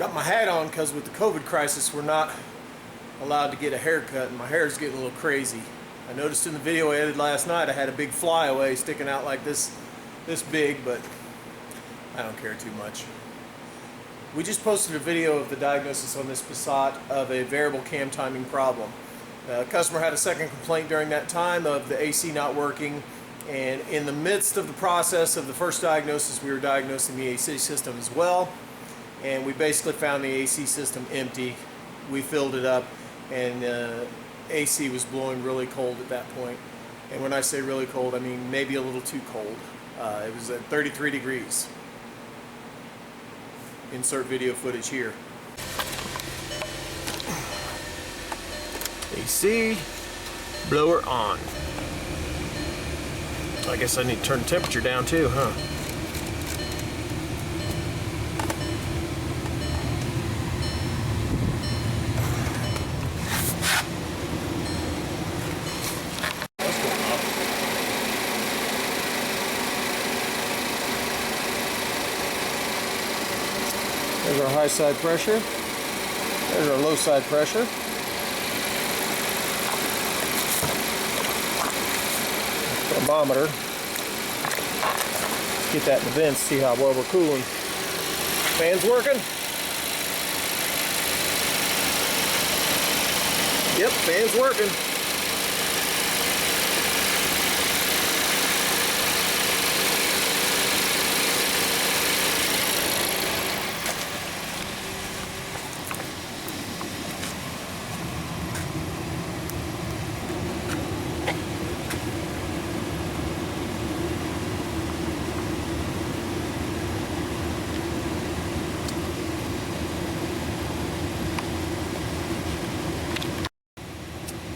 Got my hat on because with the COVID crisis we're not allowed to get a haircut and my hair is getting a little crazy. I noticed in the video I edited last night I had a big flyaway sticking out like this big, but I don't care too much. We just posted a video of the diagnosis on this Passat of a variable cam timing problem. The customer had a second complaint during that time of the AC not working, and in the midst of the process of the first diagnosis we were diagnosing the AC system as well, and we basically found the AC system empty. We filled it up and AC was blowing really cold at that point. And when I say really cold, I mean maybe a little too cold. It was at 33 degrees. Insert video footage here. AC blower on. I guess I need to turn the temperature down too, huh? There's our high side pressure. There's our low side pressure. Thermometer. Let's get that in the vents, see how well we're cooling. Fan's working? Yep, fan's working.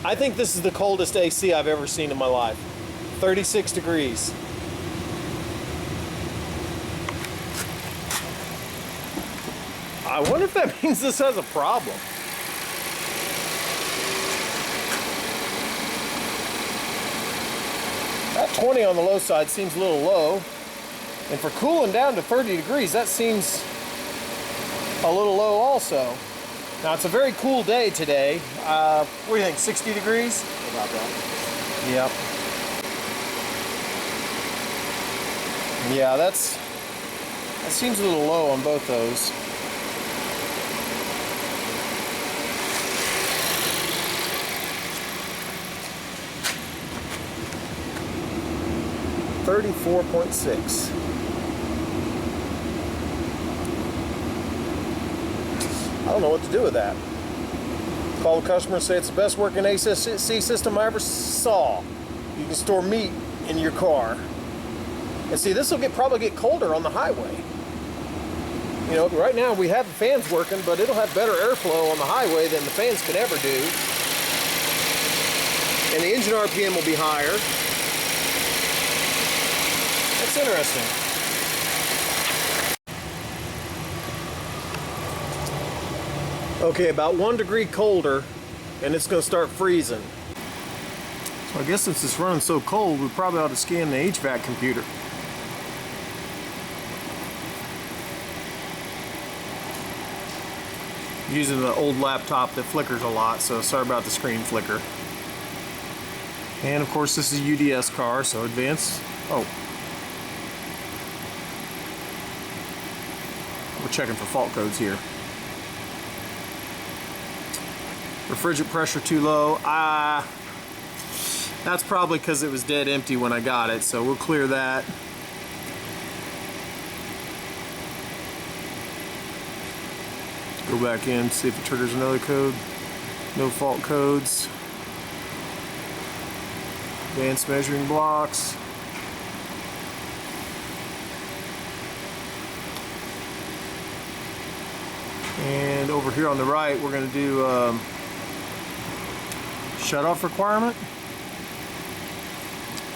I think this is the coldest AC I've ever seen in my life. 36 degrees. I wonder if that means this has a problem. That 20 on the low side seems a little low. And for cooling down to 30 degrees, that seems a little low also. Now it's a very cool day today. What do you think, 60 degrees? About that. Yep. Yeah, that seems a little low on both those. $34.6. I don't know what to do with that. Call the customer and say it's the best working AC system I ever saw. You can store meat in your car. And see, this will probably get colder on the highway. You know, right now we have the fans working, but it'll have better airflow on the highway than the fans could ever do. And the engine RPM will be higher. That's interesting. Okay, about 1 degree colder, and it's going to start freezing. So I guess since it's running so cold, we probably ought to scan the HVAC computer. Using the old laptop that flickers a lot, so sorry about the screen flicker. And of course this is a UDS car, so advanced. Oh. We're checking for fault codes here. Refrigerant pressure too low. That's probably because it was dead empty when I got it, so we'll clear that. Go back in, see if it triggers another code. No fault codes. Advanced measuring blocks. And over here on the right, we're going to do shut-off requirement.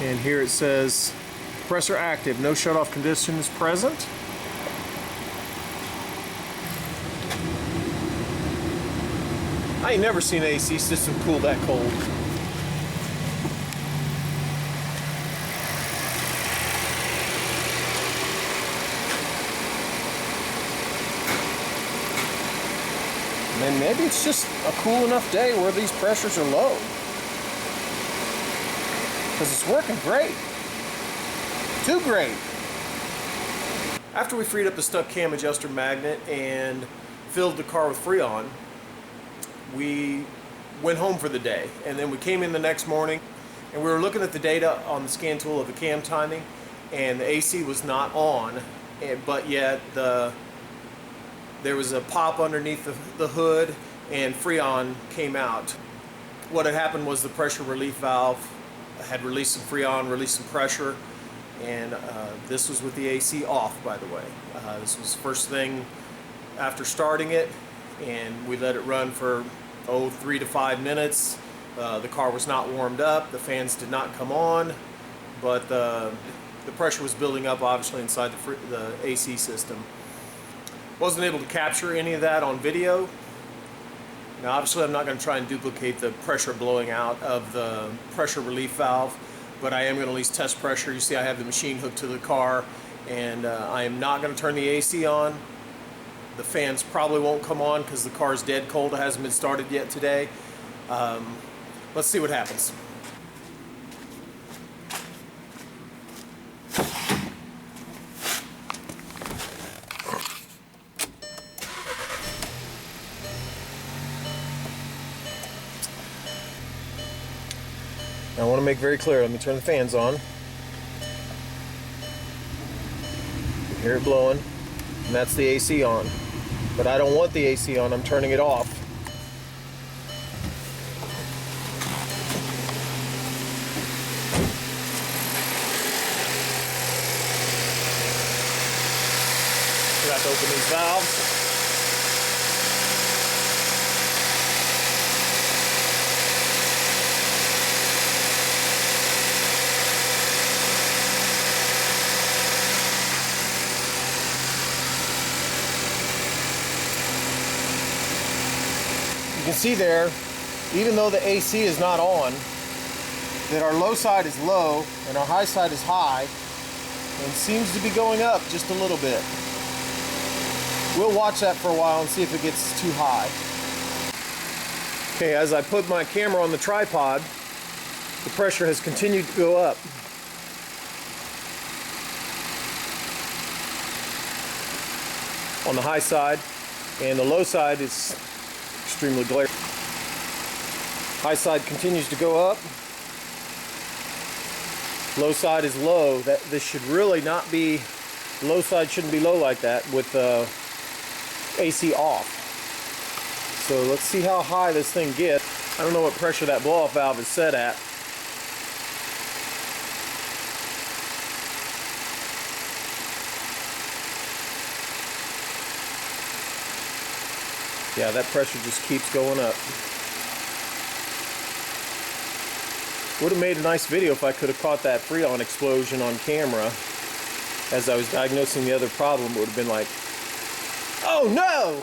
And here it says compressor active, no shut-off condition is present. I ain't never seen an AC system cool that cold. And maybe it's just a cool enough day where these pressures are low. Because it's working great. Too great. After we freed up the stuck cam adjuster magnet and filled the car with Freon, we went home for the day. And then we came in the next morning and we were looking at the data on the scan tool of the cam timing, and the AC was not on, but yet there was a pop underneath the hood and Freon came out. What had happened was the pressure relief valve had released some Freon, released some pressure, and this was with the AC off, by the way. This was first thing after starting it, and we let it run for 3 to 5 minutes. The car was not warmed up, the fans did not come on, but the pressure was building up obviously inside the AC system. Wasn't able to capture any of that on video. Now obviously I'm not going to try and duplicate the pressure blowing out of the pressure relief valve, but I am going to at least test pressure. You see I have the machine hooked to the car, and I am not going to turn the AC on. The fans probably won't come on because the car is dead cold. It hasn't been started yet today. Let's see what happens. Now, I want to make very clear, let me turn the fans on. You hear it blowing, and that's the AC on. But I don't want the AC on, I'm turning it off. We have to open these valves. You can see there, even though the AC is not on, that our low side is low and our high side is high, and seems to be going up just a little bit. We'll watch that for a while and see if it gets too high. Okay, as I put my camera on the tripod, the pressure has continued to go up. On the high side, and the low side is extremely glaring. High side continues to go up. Low side is low. This should really not be, low side shouldn't be low like that with AC off. So let's see how high this thing gets. I don't know what pressure that blow-off valve is set at. Yeah, that pressure just keeps going up. Would have made a nice video if I could have caught that Freon explosion on camera as I was diagnosing the other problem. It would have been like, oh no!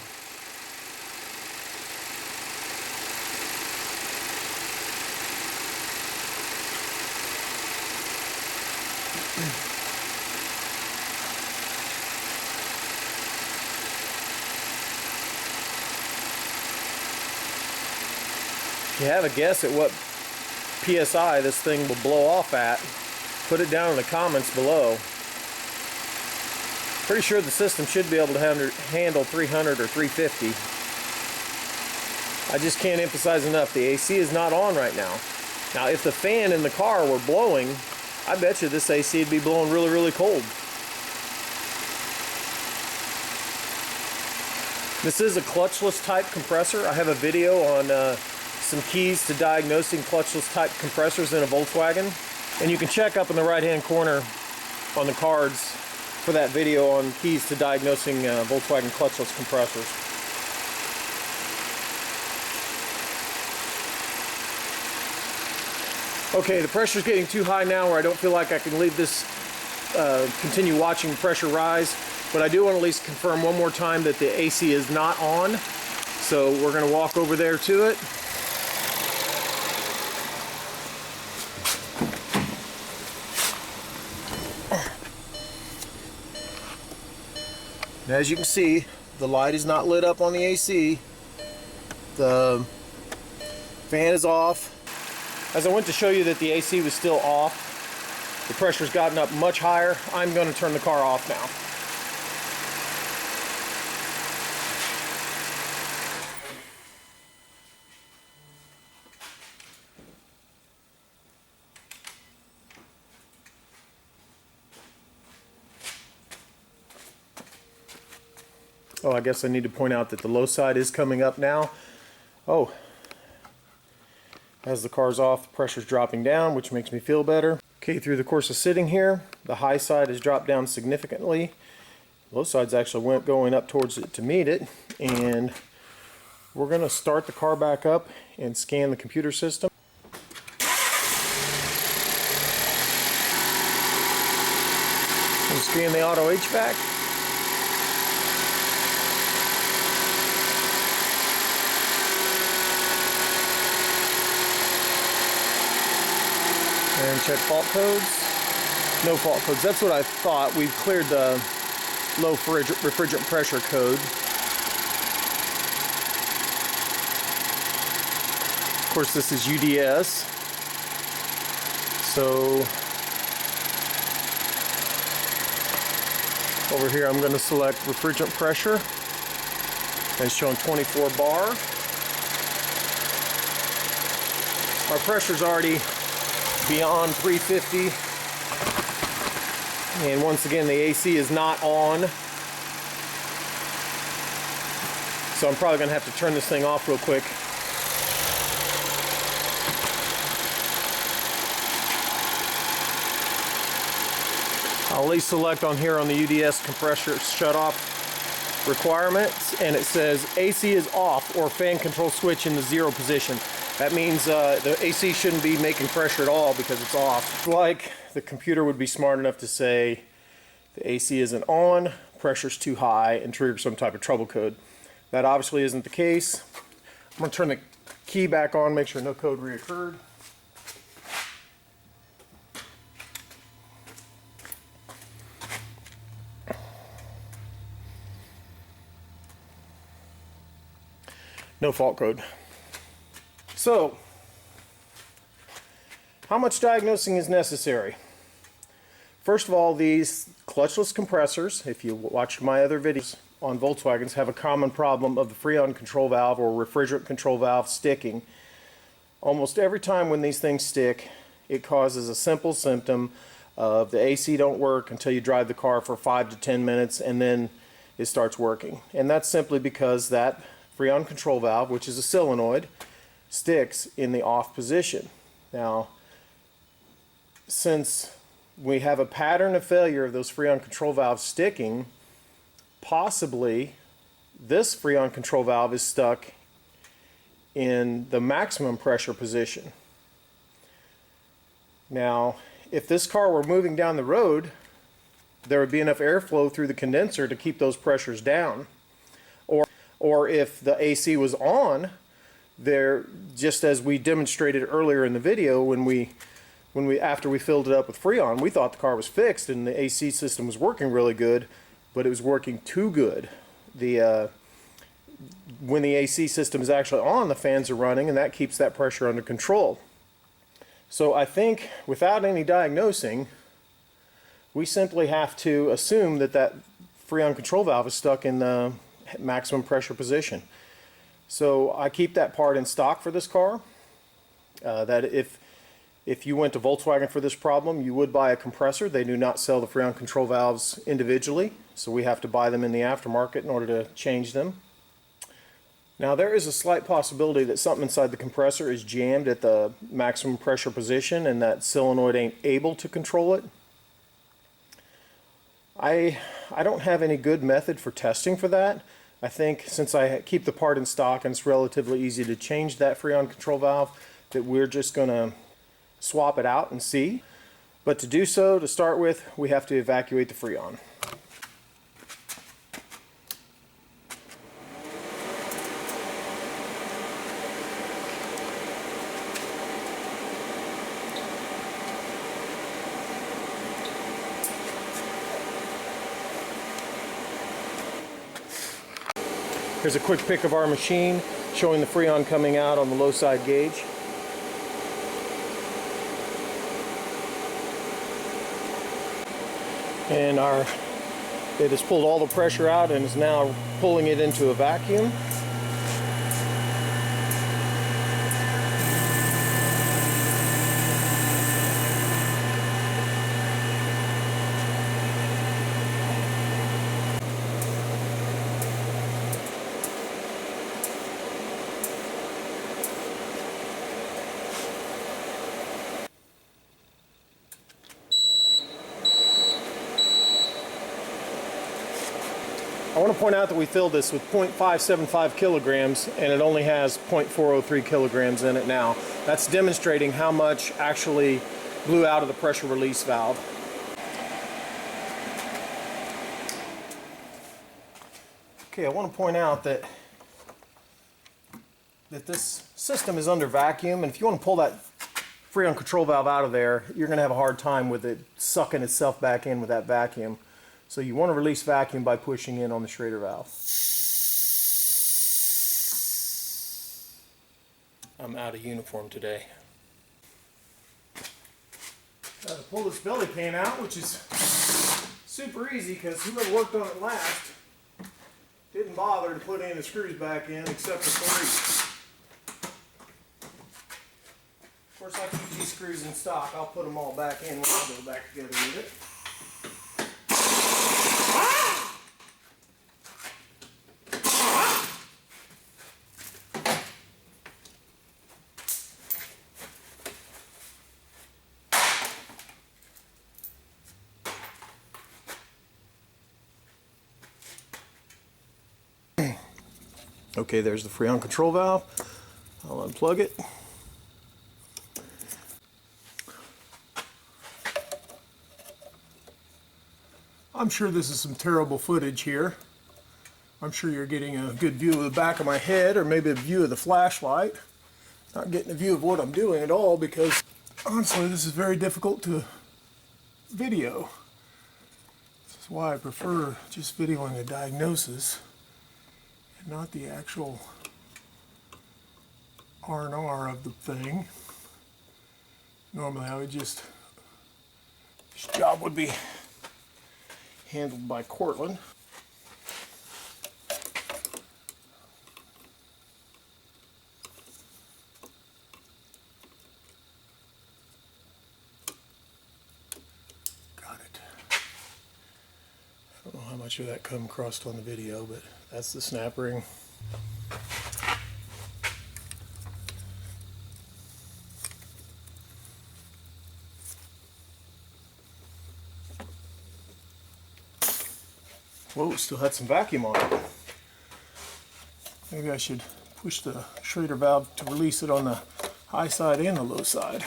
If you have a guess at what PSI this thing will blow off at, put it down in the comments below. Pretty sure the system should be able to handle 300 or 350. I just can't emphasize enough, the AC is not on right now. Now if the fan in the car were blowing, I bet you this AC would be blowing really, really cold. This is a clutchless type compressor. I have a video on some keys to diagnosing clutchless type compressors in a Volkswagen, and you can check up in the right hand corner on the cards for that video on keys to diagnosing Volkswagen clutchless compressors. Okay, the pressure's getting too high now where I don't feel like I can leave this, continue watching the pressure rise, but I do want to at least confirm one more time that the AC is not on. So we're going to walk over there to it. As you can see, the light is not lit up on the AC. The fan is off. As I went to show you that the AC was still off, the pressure's gotten up much higher. I'm going to turn the car off now. Oh, I guess I need to point out that the low side is coming up now. Oh, as the car's off, the pressure's dropping down, which makes me feel better. Okay, through the course of sitting here, the high side has dropped down significantly. Low side's actually going up towards it to meet it, and we're going to start the car back up and scan the computer system. We'll scan the auto HVAC. And check fault codes. No fault codes. That's what I thought. We've cleared the low refrigerant pressure code. Of course, this is UDS. So over here, I'm going to select refrigerant pressure. And it's showing 24 bar. Our pressure's already beyond 350, and once again the AC is not on, so I'm probably gonna have to turn this thing off real quick. I'll at least select on here on the UDS compressor shut off requirements, and it says AC is off or fan control switch in the 0 position. That means the AC shouldn't be making pressure at all because it's off. Like the computer would be smart enough to say the AC isn't on, pressure's too high, and trigger some type of trouble code. That obviously isn't the case. I'm going to turn the key back on, make sure no code reoccurred. No fault code. So, how much diagnosing is necessary? First of all, these clutchless compressors, if you watch my other videos on Volkswagens, have a common problem of the Freon control valve or refrigerant control valve sticking. Almost every time when these things stick, it causes a simple symptom of the AC don't work until you drive the car for 5 to 10 minutes and then it starts working. And that's simply because that Freon control valve, which is a solenoid, sticks in the off position. Now, since we have a pattern of failure of those Freon control valves sticking, possibly this Freon control valve is stuck in the maximum pressure position. Now, if this car were moving down the road, there would be enough airflow through the condenser to keep those pressures down. Or if the AC was on, there, just as we demonstrated earlier in the video, after we filled it up with Freon, we thought the car was fixed and the AC system was working really good, but it was working too good. When the AC system is actually on, the fans are running, and that keeps that pressure under control. So I think without any diagnosing, we simply have to assume that that Freon control valve is stuck in the maximum pressure position. So I keep that part in stock for this car. That if you went to Volkswagen for this problem, you would buy a compressor. They do not sell the Freon control valves individually, so we have to buy them in the aftermarket in order to change them. Now, there is a slight possibility that something inside the compressor is jammed at the maximum pressure position and that solenoid ain't able to control it. I don't have any good method for testing for that. I think since I keep the part in stock and it's relatively easy to change that Freon control valve, that we're just going to swap it out and see. But to do so, to start with, we have to evacuate the Freon. Here's a quick pic of our machine. showing the Freon coming out on the low side gauge. And it has pulled all the pressure out and is now pulling it into a vacuum. I want to point out that we filled this with 0.575 kilograms and it only has 0.403 kilograms in it now. That's demonstrating how much actually blew out of the pressure release valve. Okay, I want to point out that this system is under vacuum, and if you want to pull that Freon control valve out of there, you're going to have a hard time with it sucking itself back in with that vacuum. So you want to release vacuum by pushing in on the Schrader valve. I'm out of uniform today. Got to pull this belly pan out, which is super easy because whoever worked on it last didn't bother to put any of the screws back in except for 3. Of course, I keep these screws in stock. I'll put them all back in when I go back together with it. Okay, there's the Freon control valve. I'll unplug it. I'm sure this is some terrible footage here. I'm sure you're getting a good view of the back of my head, or maybe a view of the flashlight. Not getting a view of what I'm doing at all because honestly this is very difficult to video. This is why I prefer just videoing a diagnosis, not the actual R&R of the thing. Normally I would this job would be handled by Cortland. Got it. I don't know how much of that come across on the video, but that's the snap ring. Whoa, still had some vacuum on it. Maybe I should push the Schrader valve to release it on the high side and the low side.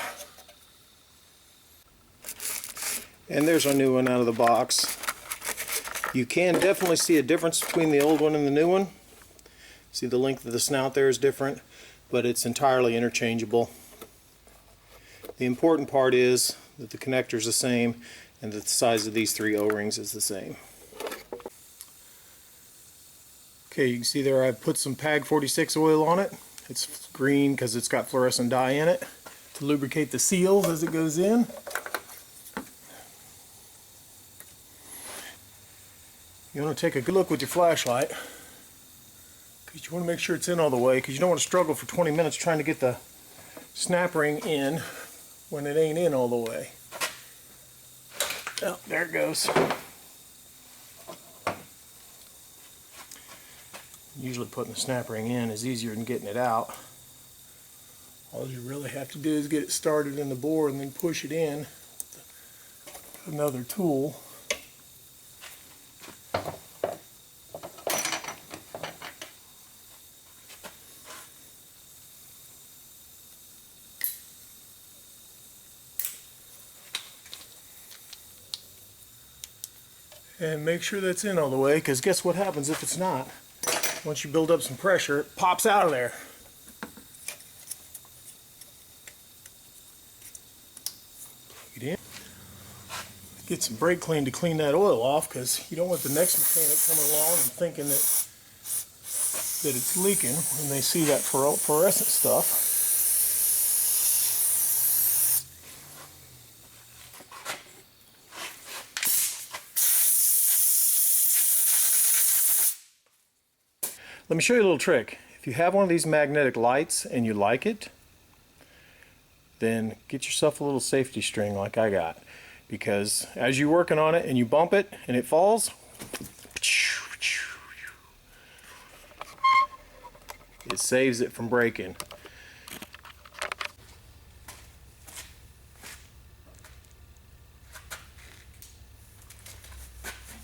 And there's our new one out of the box. You can definitely see a difference between the old one and the new one. See, the length of the snout there is different, but it's entirely interchangeable. The important part is that the connector is the same and that the size of these 3 O-rings is the same. Okay, you can see there I put some PAG 46 oil on it. It's green because it's got fluorescent dye in it to lubricate the seals as it goes in. You want to take a good look with your flashlight because you want to make sure it's in all the way, because you don't want to struggle for 20 minutes trying to get the snap ring in when it ain't in all the way. Oh, there it goes. Usually putting the snap ring in is easier than getting it out. All you really have to do is get it started in the bore and then push it in with another tool. And make sure that's in all the way, because guess what happens if it's not? Once you build up some pressure, it pops out of there. Plug it in. Get some brake clean to clean that oil off, because you don't want the next mechanic coming along and thinking that that it's leaking when they see that fluorescent stuff. Let me show you a little trick. If you have one of these magnetic lights and you like it, then get yourself a little safety string like I got. Because as you're working on it and you bump it and it falls, it saves it from breaking.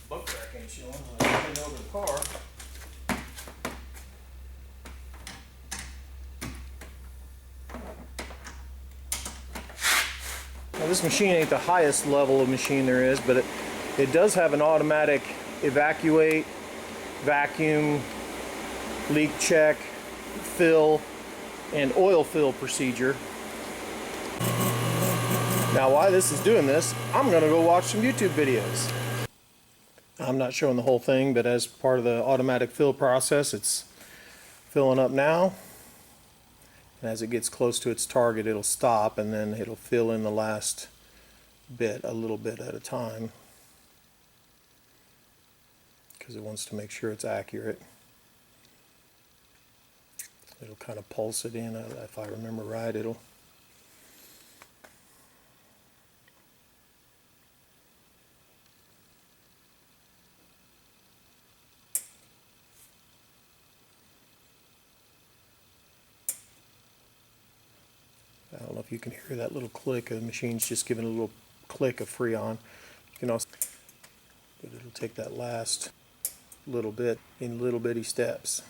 Book crack ain't showing. I'm getting over the car. Now this machine ain't the highest level of machine there is, but it does have an automatic evacuate, vacuum, leak check, fill, and oil fill procedure. Now while this is doing this, I'm going to go watch some YouTube videos. I'm not showing the whole thing, but as part of the automatic fill process, it's filling up now. And as it gets close to its target, it'll stop, and then it'll fill in the last bit, a little bit at a time, because it wants to make sure it's accurate. It'll kind of pulse it in, if I remember right. It'll I don't know if you can hear that little click. The machine's just giving a little click of Freon. You can also, but it'll take that last little bit in little bitty steps.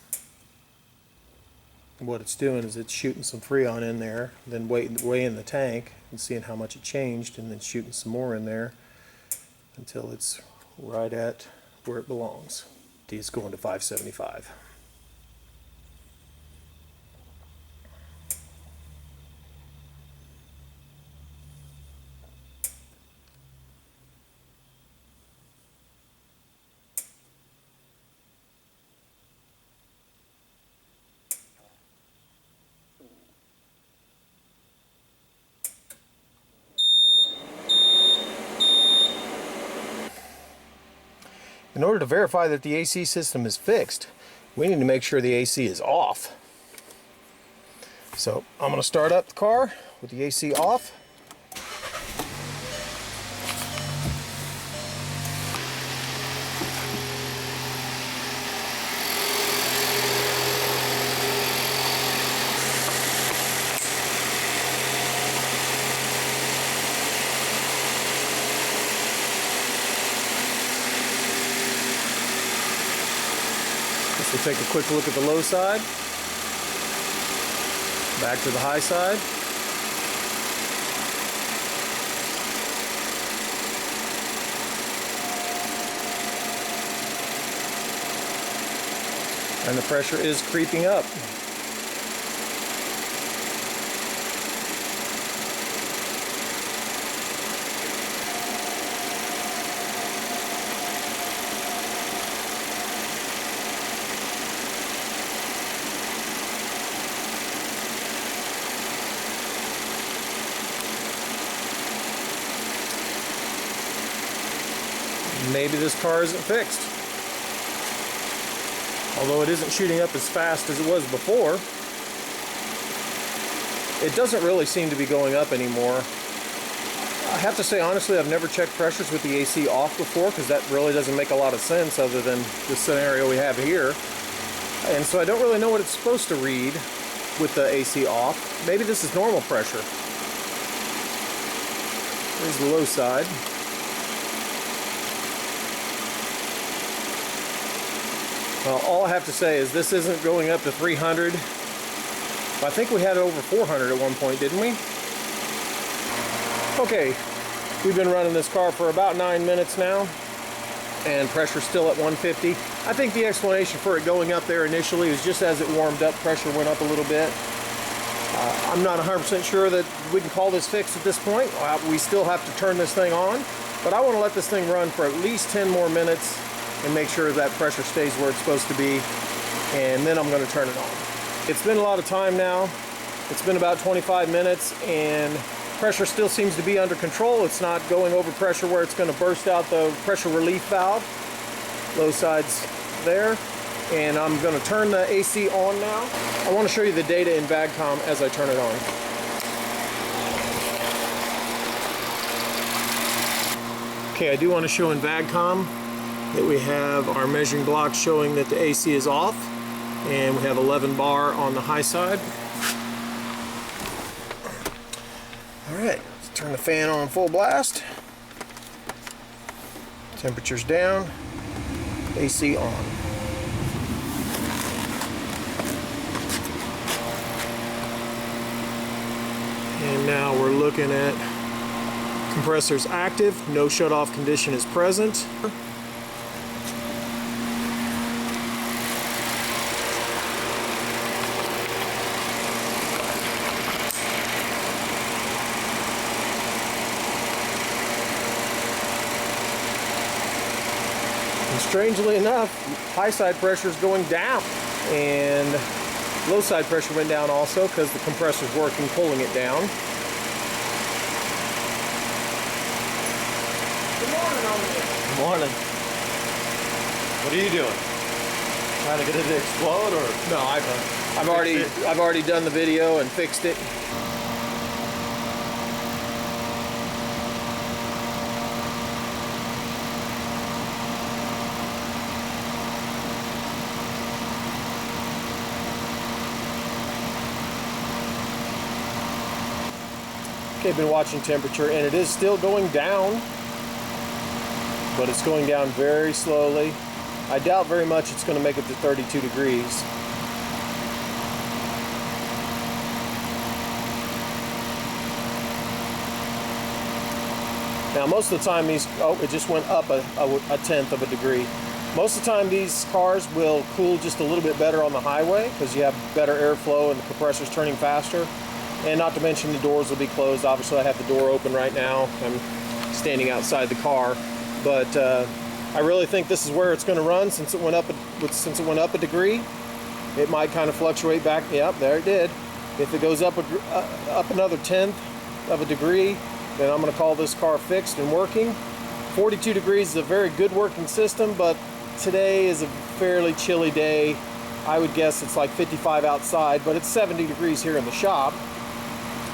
And what it's doing is it's shooting some Freon in there, then weighing the tank and seeing how much it changed, and then shooting some more in there until it's right at where it belongs. It's going to 575. In order to verify that the AC system is fixed, we need to make sure the AC is off. So I'm going to start up the car with the AC off. We'll take a quick look at the low side, back to the high side. And the pressure is creeping up. Maybe this car isn't fixed. Although it isn't shooting up as fast as it was before, it doesn't really seem to be going up anymore. I have to say, honestly, I've never checked pressures with the AC off before, because that really doesn't make a lot of sense other than the scenario we have here. And so I don't really know what it's supposed to read with the AC off. Maybe this is normal pressure. There's the low side. Well, all I have to say is this isn't going up to 300. I think we had it over 400 at one point, didn't we? Okay, we've been running this car for about 9 minutes now, and pressure's still at 150. I think the explanation for it going up there initially was just as it warmed up, pressure went up a little bit. I'm not 100% sure that we can call this fixed at this point. We still have to turn this thing on, but I want to let this thing run for at least 10 more minutes and make sure that pressure stays where it's supposed to be. and then I'm going to turn it on. It's been a lot of time now. It's been about 25 minutes, and pressure still seems to be under control. It's not going over pressure where it's going to burst out the pressure relief valve. Low side's there, and I'm going to turn the AC on now. I want to show you the data in VAGCOM as I turn it on. Okay, I do want to show in VAGCOM that we have our measuring block showing that the AC is off, and we have 11 bar on the high side. Alright, let's turn the fan on full blast. Temperature's down, AC on. And now we're looking at compressors active, no shut-off condition is present. And strangely enough, high side pressure is going down, and low side pressure went down also because the compressor's working, pulling it down. Good morning, Good morning. What are you doing? Trying to get it to explode, or no? I've already done the video and fixed it. Okay, I've been watching temperature, and it is still going down, but it's going down very slowly. I doubt very much it's going to make it to 32 degrees. Now most of the time these, oh, it just went up a tenth of a degree. Most of the time these cars will cool just a little bit better on the highway because you have better airflow and the compressor's turning faster. And not to mention the doors will be closed. Obviously I have the door open right now. I'm standing outside the car. But I really think this is where it's going to run since it went up a degree. It might kind of fluctuate back. Yep, there it did. If it goes up another tenth of a degree, then I'm going to call this car fixed and working. 42 degrees is a very good working system, but today is a fairly chilly day. I would guess it's like 55 outside, but it's 70 degrees here in the shop.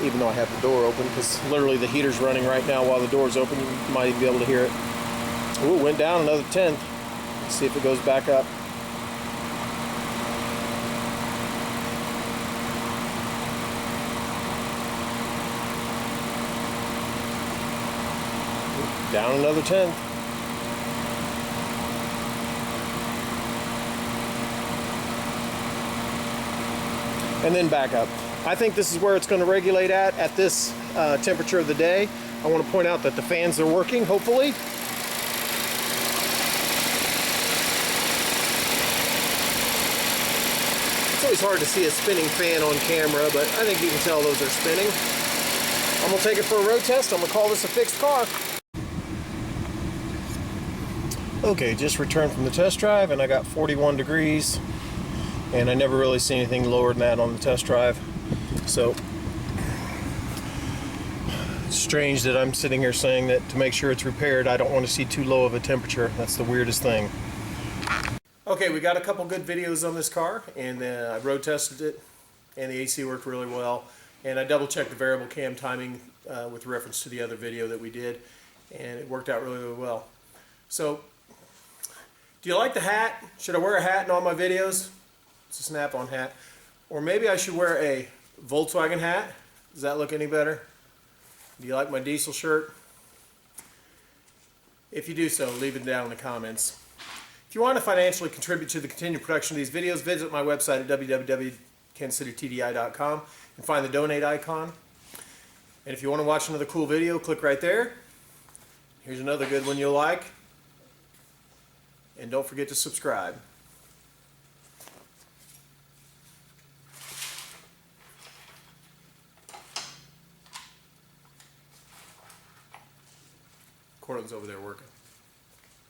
Even though I have the door open, because literally the heater's running right now while the door's open. You might even be able to hear it. Ooh, it went down another tenth. Let's see if it goes back up. Down another tenth. And then back up. I think this is where it's going to regulate at this temperature of the day. I want to point out that the fans are working, hopefully. It's always hard to see a spinning fan on camera, but I think you can tell those are spinning. I'm going to take it for a road test. I'm going to call this a fixed car. Okay, just returned from the test drive, and I got 41 degrees. And I never really see anything lower than that on the test drive. So, it's strange that I'm sitting here saying that to make sure it's repaired, I don't want to see too low of a temperature. That's the weirdest thing. Okay, we got a couple good videos on this car, and I road tested it, and the AC worked really well. And I double checked the variable cam timing with reference to the other video that we did, and it worked out really, really well. So, do you like the hat? Should I wear a hat in all my videos? It's a snap-on hat. Or maybe I should wear a Volkswagen hat. Does that look any better? Do you like my diesel shirt? If you do so, leave it down in the comments. If you want to financially contribute to the continued production of these videos, visit my website at www.kansascitytdi.com and find the donate icon. And if you want to watch another cool video, click right there. Here's another good one you'll like. And don't forget to subscribe. Cortland's over there working.